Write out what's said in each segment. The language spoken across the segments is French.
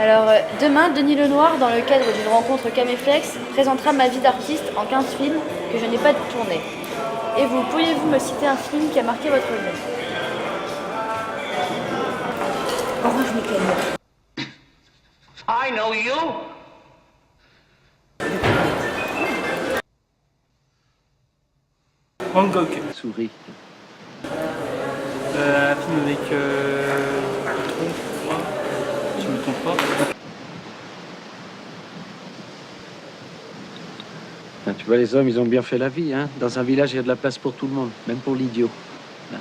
Alors, demain, Denis Lenoir, dans le cadre d'une rencontre Caméflex, présentera ma vie d'artiste en 15 films que je n'ai pas tournés. Et vous, pourriez-vous me citer un film qui a marqué votre vie? Orange Mécanique. I know you. Hancock. Souris. Un film avec Patron, je crois, si je ne me trompe pas. Ah, tu vois, les hommes, ils ont bien fait la vie, hein. Dans un village, il y a de la place pour tout le monde, même pour l'idiot. Là.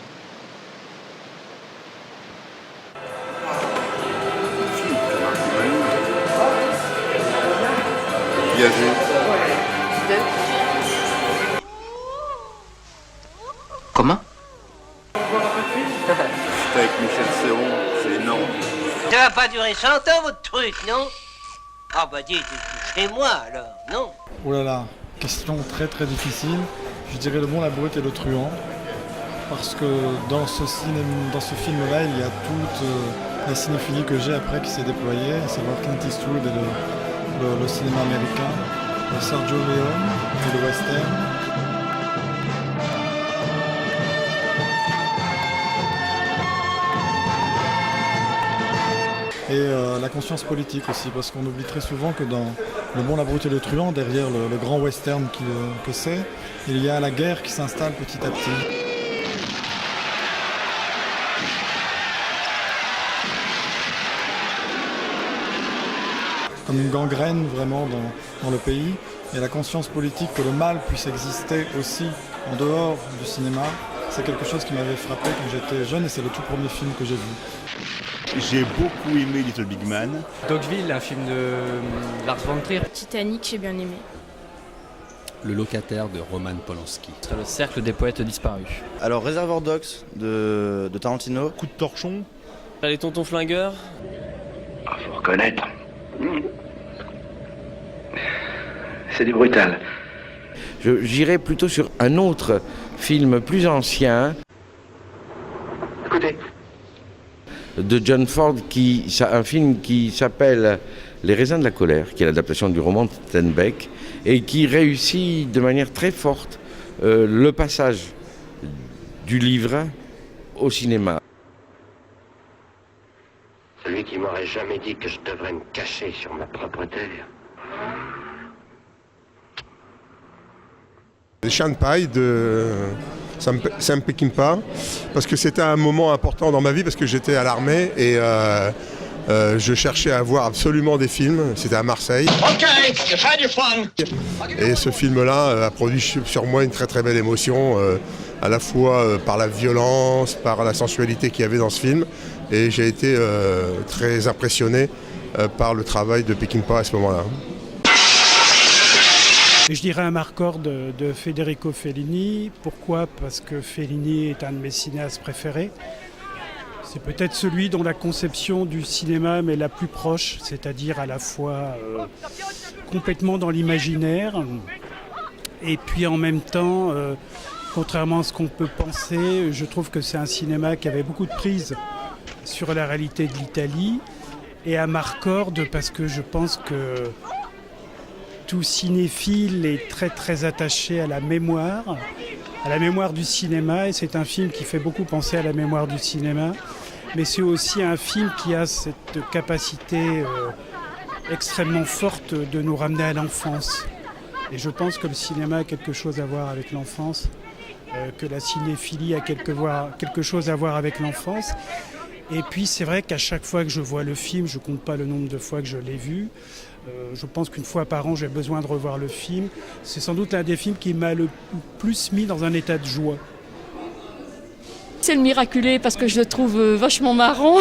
Comment? C'était avec Michel Serrault, c'est énorme. Ça va pas durer 100 ans, votre truc, non? Ah bah dites, chez moi alors, non? Oh là là, question très très difficile. Je dirais Le Bon, la Brute et le Truand. Parce que dans ce film-là, il y a toute la cinéphilie que j'ai après qui s'est déployée, à savoir Clint Eastwood et le cinéma américain, le Sergio Leone et le western. Et la conscience politique aussi, parce qu'on oublie très souvent que dans Le Bon, la Brute et le Truand, derrière le grand western que c'est, il y a la guerre qui s'installe petit à petit. Comme une gangrène vraiment dans le pays, et la conscience politique que le mal puisse exister aussi en dehors du cinéma, c'est quelque chose qui m'avait frappé quand j'étais jeune et c'est le tout premier film que j'ai vu. J'ai beaucoup aimé Little Big Man. Dogville, un film de Lars von Trier. Titanic, j'ai bien aimé. Le locataire de Roman Polanski. Le cercle des poètes disparus. Alors Reservoir Dogs de Tarantino. Coup de torchon. Les tontons flingueurs. Ah, faut reconnaître. C'est du brutal. J'irais plutôt sur un autre film plus ancien. Écoutez. De John Ford, un film qui s'appelle Les raisins de la colère, qui est l'adaptation du roman de Steinbeck, et qui réussit de manière très forte le passage du livre au cinéma. Celui qui m'aurait jamais dit que je devrais me cacher sur ma propre terre. Les chiens de paille de Sam Peckinpah, parce que c'était un moment important dans ma vie, parce que j'étais à l'armée et je cherchais à voir absolument des films. C'était à Marseille. Et ce film-là a produit sur moi une très très belle émotion, à la fois par la violence, par la sensualité qu'il y avait dans ce film. Et j'ai été très impressionné par le travail de Peckinpah à ce moment-là. Et je dirais un marqueur de Federico Fellini. Pourquoi? Parce que Fellini est un de mes cinéastes préférés. C'est peut-être celui dont la conception du cinéma m'est la plus proche, c'est-à-dire à la fois complètement dans l'imaginaire et puis en même temps, contrairement à ce qu'on peut penser, je trouve que c'est un cinéma qui avait beaucoup de prise sur la réalité de l'Italie, et à Marcord parce que je pense que tout cinéphile est très très attaché à la mémoire du cinéma, et c'est un film qui fait beaucoup penser à la mémoire du cinéma, mais c'est aussi un film qui a cette capacité extrêmement forte de nous ramener à l'enfance. Et je pense que le cinéma a quelque chose à voir avec l'enfance, que la cinéphilie a quelque chose à voir avec l'enfance. Et puis c'est vrai qu'à chaque fois que je vois le film, je ne compte pas le nombre de fois que je l'ai vu, je pense qu'une fois par an j'ai besoin de revoir le film. C'est sans doute l'un des films qui m'a le plus mis dans un état de joie. C'est le Miraculé parce que je le trouve vachement marrant.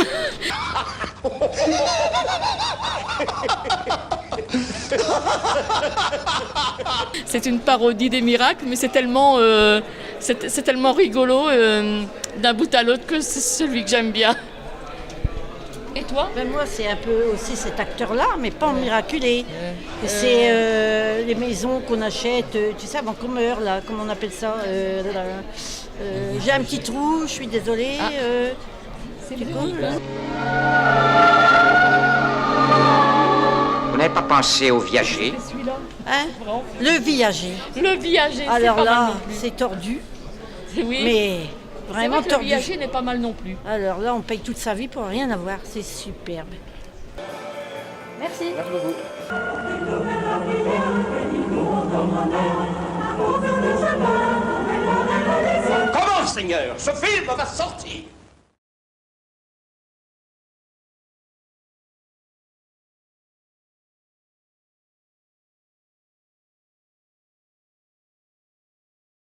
C'est une parodie des miracles, mais c'est tellement rigolo d'un bout à l'autre que c'est celui que j'aime bien. Et toi? Moi, c'est un peu aussi cet acteur-là, mais pas en Miraculé. C'est les maisons qu'on achète, tu sais, avant qu'on meure, là, comment on appelle ça j'ai un petit trou, je suis désolée. C'est cool. n'avez pas pensé au viager? Hein? Le viager. Le viager, c'est Alors pas là, mal non plus. c'est tordu. Oui. Mais C'est vraiment vrai que tordu. le viager n'est pas mal non plus. Alors là, on paye toute sa vie pour rien avoir. C'est superbe. Merci. Merci beaucoup. Comment, Seigneur? Ce film va sortir.